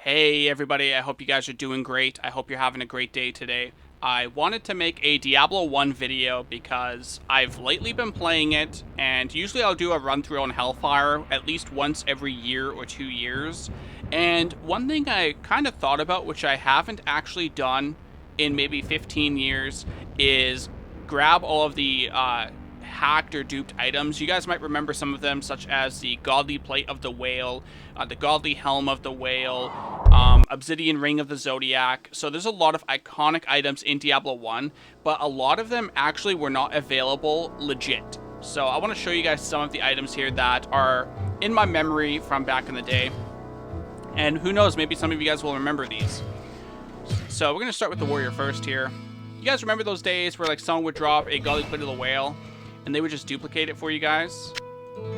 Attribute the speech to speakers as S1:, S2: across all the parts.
S1: Hey everybody, I hope you guys are doing great. I hope you're having a great day today. I wanted to make a Diablo 1 video because I've lately been playing it, and usually I'll do a run through on Hellfire at least once every year or 2 years. And one thing I kind of thought about, which I haven't actually done in maybe 15 years, is grab all of the hacked or duped items. You guys might remember some of them, such as the Godly Plate of the Whale, the Godly Helm of the Whale, Obsidian Ring of the Zodiac. So there's a lot of iconic items in Diablo 1, but a lot of them actually were not available legit. So I want to show you guys some of the items here that are in my memory from back in the day. And who knows, maybe some of you guys will remember these. So we're going to start with the Warrior first here. You guys remember those days where like someone would drop a Godly Plate of the Whale and they would just duplicate it for you guys?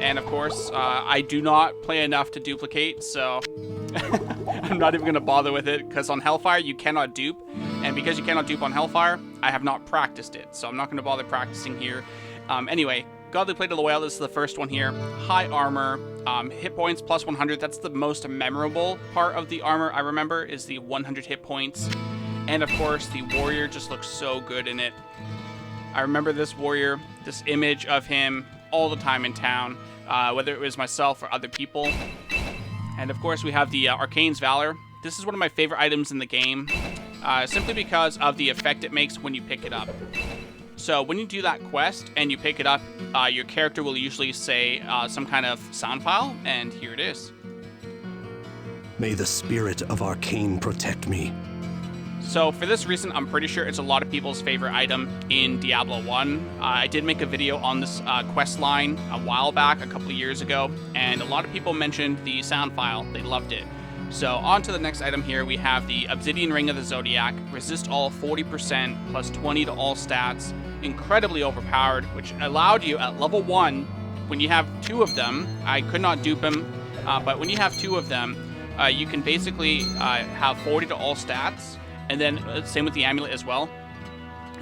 S1: And of course, I do not play enough to duplicate, so I'm not even going to bother with it, because on Hellfire you cannot dupe, and because you cannot dupe on Hellfire, I have not practiced it, so I'm not going to bother practicing here. Anyway, Godly Plate of the Whale, this is the first one here. High armor, hit points plus 100, that's the most memorable part of the armor I remember, is the 100 hit points. And of course, the Warrior just looks so good in it. I remember this Warrior, this image of him all the time in town, whether it was myself or other people. And of course we have the Arcanes Valor. This is one of my favorite items in the game, simply because of the effect it makes when you pick it up. So when you do that quest and you pick it up, your character will usually say some kind of sound file, and here it is.
S2: May the spirit of Arcane protect me.
S1: So for this reason, I'm pretty sure it's a lot of people's favorite item in Diablo 1. I did make a video on this quest line a while back, a couple of years ago, and a lot of people mentioned the sound file. They loved it. So on to the next item here, we have the Obsidian Ring of the Zodiac. Resist all 40%, plus 20 to all stats. Incredibly overpowered, which allowed you at level 1, when you have 2 of them, I could not dupe them, but when you have 2 of them, you can basically have 40 to all stats. And then same with the amulet as well.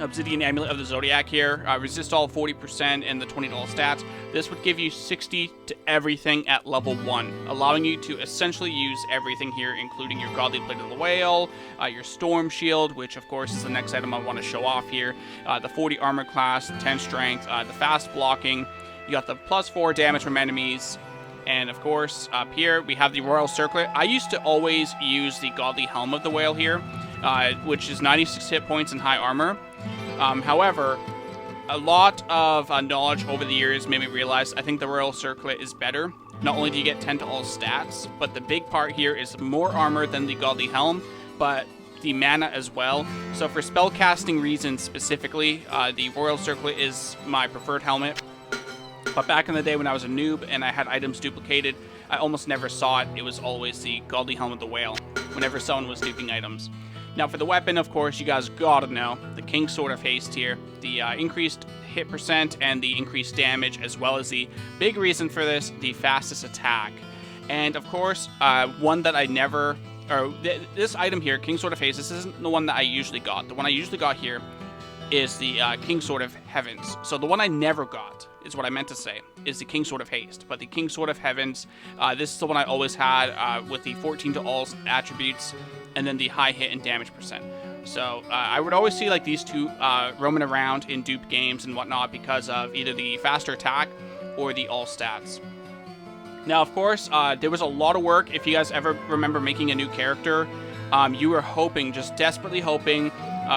S1: Obsidian Amulet of the Zodiac here. Resist all 40% and the 20 to all stats. This would give you 60 to everything at level 1, allowing you to essentially use everything here, including your Godly Plate of the Whale, your Storm Shield, which of course is the next item I want to show off here, the 40 armor class, 10 strength, the fast blocking. You got the plus 4 damage from enemies. And of course, up here, we have the Royal Circlet. I used to always use the Godly Helm of the Whale here, which is 96 hit points and high armor. However, a lot of knowledge over the years made me realize I think the Royal Circlet is better. Not only do you get 10 to all stats, but the big part here is more armor than the Godly Helm, but the mana as well. So for spellcasting reasons specifically, the Royal Circlet is my preferred helmet. But back in the day when I was a noob and I had items duplicated, I almost never saw it. It was always the Godly Helm of the Whale whenever someone was duping items. Now for the weapon, of course, you guys gotta know the King's Sword of Haste here. The increased hit percent and the increased damage, as well as the big reason for this, the fastest attack. And of course, one that I never, this item here, King's Sword of Haste, this isn't the one that I usually got. The one I usually got here is the King's Sword of Heavens. So the one I never got, is what I meant to say, is the King's Sword of Haste. But the King's Sword of Heavens, this is the one I always had with the 14 to all attributes, and then the high hit and damage percent. So I would always see like these two roaming around in dupe games and whatnot because of either the faster attack or the all stats. Now, of course, there was a lot of work. If you guys ever remember making a new character, you were hoping, just desperately hoping,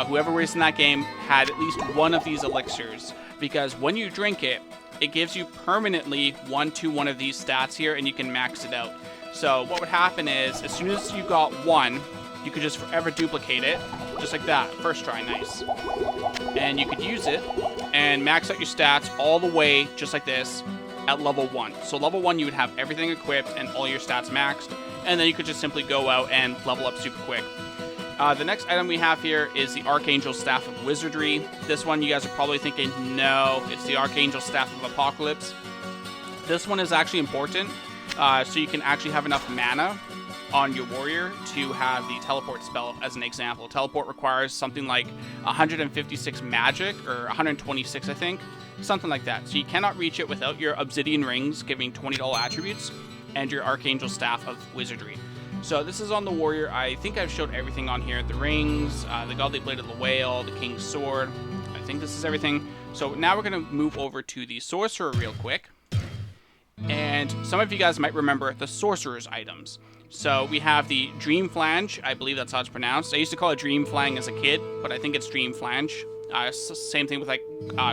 S1: whoever was in that game had at least one of these elixirs, because when you drink it, it gives you permanently 1 to 1 of these stats here, and you can max it out. So what would happen is, as soon as you got one, you could just forever duplicate it, just like that, first try, nice. And you could use it and max out your stats all the way, just like this, at level 1. So level 1, you would have everything equipped and all your stats maxed, and then you could just simply go out and level up super quick. The next item we have here is the Archangel Staff of Wizardry. This one you guys are probably thinking, no, it's the Archangel Staff of Apocalypse. This one is actually important, so you can actually have enough mana on your warrior to have the teleport spell as an example. Teleport requires something like 156 magic, or 126 I think, something like that. So you cannot reach it without your Obsidian Rings giving 20 to all attributes, and your Archangel Staff of Wizardry. So this is on the warrior. I think I've showed everything on here. The rings, the godly blade of the whale, the king's sword. I think this is everything. So now we're going to move over to the sorcerer real quick. And some of you guys might remember the sorcerer's items. So we have the Dream Flange. I believe that's how it's pronounced. I used to call it Dream Flange as a kid, but I think it's Dream Flange. Same thing with like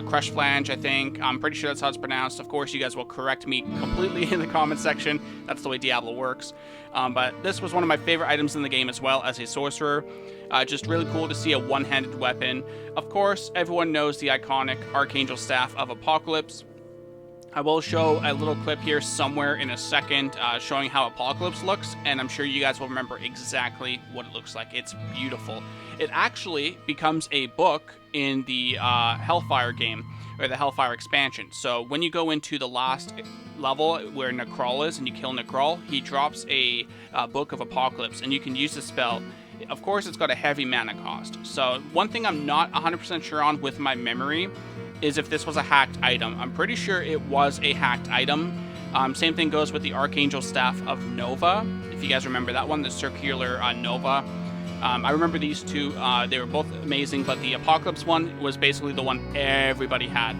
S1: Crush Flange, I think. I'm pretty sure that's how it's pronounced. Of course, you guys will correct me completely in the comment section. That's the way Diablo works. But this was one of my favorite items in the game as well as a sorcerer. Just really cool to see a one-handed weapon. Of course, everyone knows the iconic Archangel Staff of Apocalypse. I will show a little clip here somewhere in a second showing how Apocalypse looks, and I'm sure you guys will remember exactly what it looks like. It's beautiful. It actually becomes a book in the Hellfire game, or the Hellfire expansion. So when you go into the last level where Nekral is and you kill Nekral, he drops a book of Apocalypse, and you can use the spell. Of course, it's got a heavy mana cost. So one thing I'm not 100% sure on with my memory is if this was a hacked item. I'm pretty sure it was a hacked item. Same thing goes with the Archangel Staff of Nova. If you guys remember that one, the circular Nova. I remember these two. They were both amazing, but the Apocalypse one was basically the one everybody had.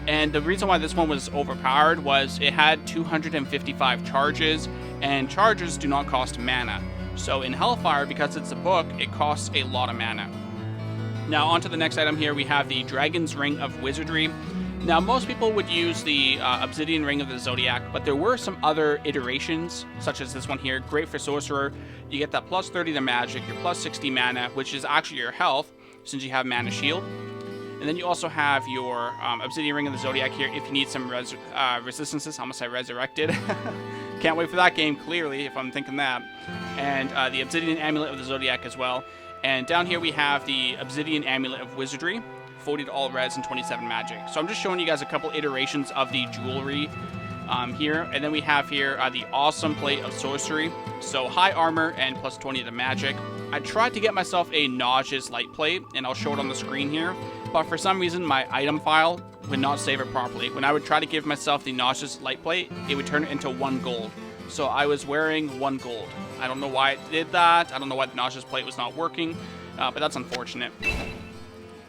S1: And the reason why this one was overpowered was it had 255 charges, and charges do not cost mana. So in Hellfire, because it's a book, it costs a lot of mana. Now, on to the next item here, we have the Dragon's Ring of Wizardry. Now, most people would use the Obsidian Ring of the Zodiac, but there were some other iterations, such as this one here, great for Sorcerer. You get that plus 30 to magic, your plus 60 mana, which is actually your health, since you have Mana Shield. And then you also have your Obsidian Ring of the Zodiac here if you need some resistances. I almost said resurrected. Can't wait for that game, clearly, if I'm thinking that. And the Obsidian Amulet of the Zodiac as well. And down here we have the Obsidian Amulet of Wizardry, 40 to all res and 27 magic. So I'm just showing you guys a couple iterations of the jewelry here. And then we have here the awesome plate of Sorcery. So high armor and plus 20 to magic. I tried to get myself a Nauseous light plate, and I'll show it on the screen here. But for some reason, my item file would not save it properly. When I would try to give myself the Nauseous light plate, it would turn it into 1 gold. So I was wearing 1 gold. I don't know why it did that. I don't know why the Nauseous plate was not working, but that's unfortunate.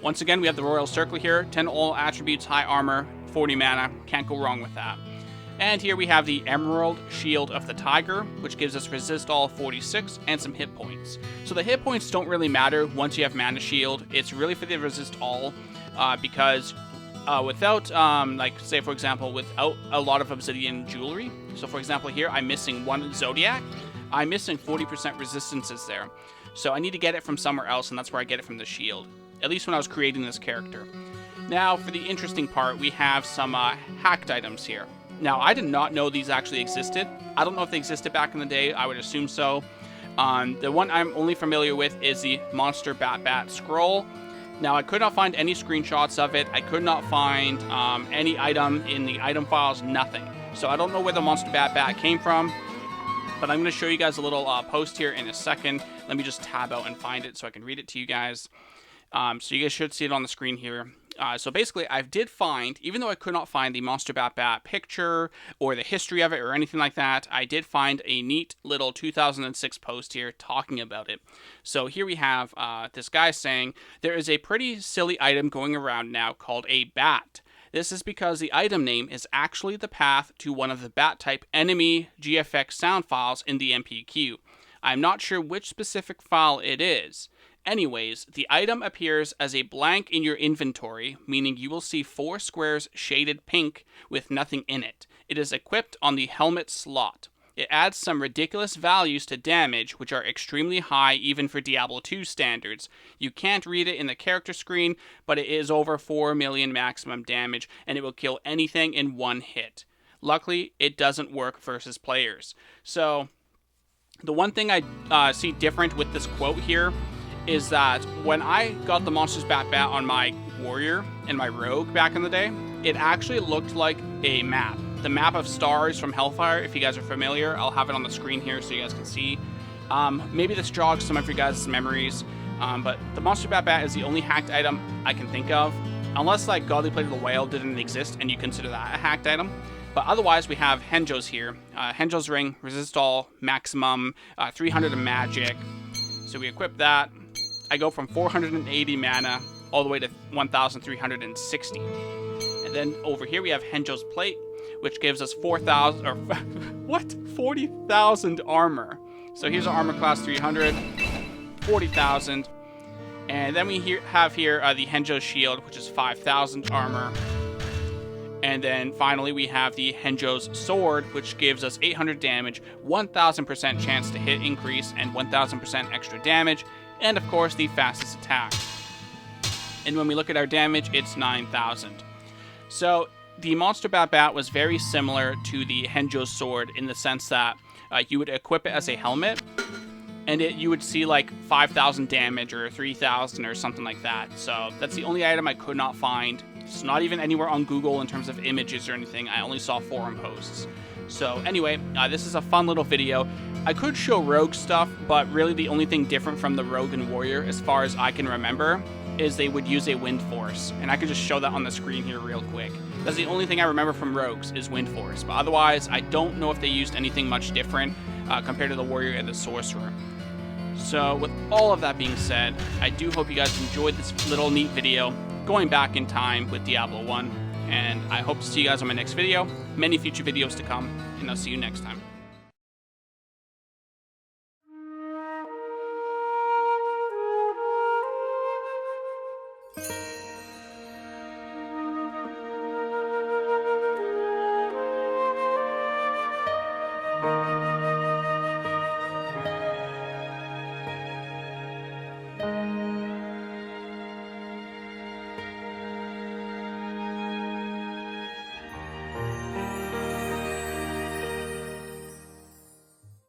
S1: Once again, we have the Royal Circle here. 10 all attributes, high armor, 40 mana. Can't go wrong with that. And here we have the Emerald Shield of the Tiger, which gives us resist all 46 and some hit points. So the hit points don't really matter once you have Mana Shield. It's really for the resist all, because without, like, say, for example, without a lot of Obsidian jewelry. So, for example, here, I'm missing 1 Zodiac. I'm missing 40% resistances there. So I need to get it from somewhere else, and that's where I get it from the shield. At least when I was creating this character. Now, for the interesting part, we have some hacked items here. Now, I did not know these actually existed. I don't know if they existed back in the day. I would assume so. The one I'm only familiar with is the Monster Bat Scroll. Now, I could not find any screenshots of it. I could not find any item in the item files, nothing. So I don't know where the Monster Bat came from, but I'm going to show you guys a little post here in a second. Let me just tab out and find it so I can read it to you guys. So you guys should see it on the screen here. So basically, I did find, even though I could not find the Monster Bat picture or the history of it or anything like that, I did find a neat little 2006 post here talking about it. So here we have this guy saying, there is a pretty silly item going around now called a bat. This is because the item name is actually the path to one of the bat-type enemy GFX sound files in the MPQ. I'm not sure which specific file it is. Anyways, the item appears as a blank in your inventory, meaning you will see 4 squares shaded pink with nothing in it. It is equipped on the helmet slot. It adds some ridiculous values to damage, which are extremely high even for Diablo 2 standards. You can't read it in the character screen, but it is over 4 million maximum damage, and it will kill anything in 1 hit. Luckily, it doesn't work versus players. So, the one thing I see different with this quote here is that when I got the Monsters Bat on my warrior and my rogue back in the day, it actually looked like a map. The map of stars from Hellfire, if you guys are familiar. I'll have it on the screen here so you guys can see. Maybe this jogs some of your guys' memories, but the Monster Bat is the only hacked item I can think of. Unless, like, Godly Plate of the Whale didn't exist and you consider that a hacked item. But otherwise, we have Henjo's here. Henjo's Ring, resist all, maximum, 300 of magic. So we equip that. I go from 480 mana all the way to 1,360. And then over here we have Henjo's Plate, which gives us 4,000, or what? 40,000 armor. So here's our armor class 300, 40,000. And then we have here the Henjo Shield, which is 5,000 armor. And then finally we have the Henjo's Sword, which gives us 800 damage, 1,000% chance to hit increase, and 1,000% extra damage, and of course the fastest attack. And when we look at our damage, it's 9,000. So the Monster Bat was very similar to the Henjo's Sword in the sense that you would equip it as a helmet, and you would see like 5,000 damage or 3,000 or something like that. So that's the only item I could not find. It's not even anywhere on Google in terms of images or anything. I only saw forum posts. So anyway, this is a fun little video. I could show rogue stuff, but really the only thing different from the rogue and warrior, as far as I can remember, is they would use a wind force. And I could just show that on the screen here real quick. That's the only thing I remember from rogues is wind force. But otherwise, I don't know if they used anything much different compared to the warrior and the sorcerer. So with all of that being said, I do hope you guys enjoyed this little neat video going back in time with Diablo 1, and I hope to see you guys on my next video, many future videos to come, and I'll see you next time.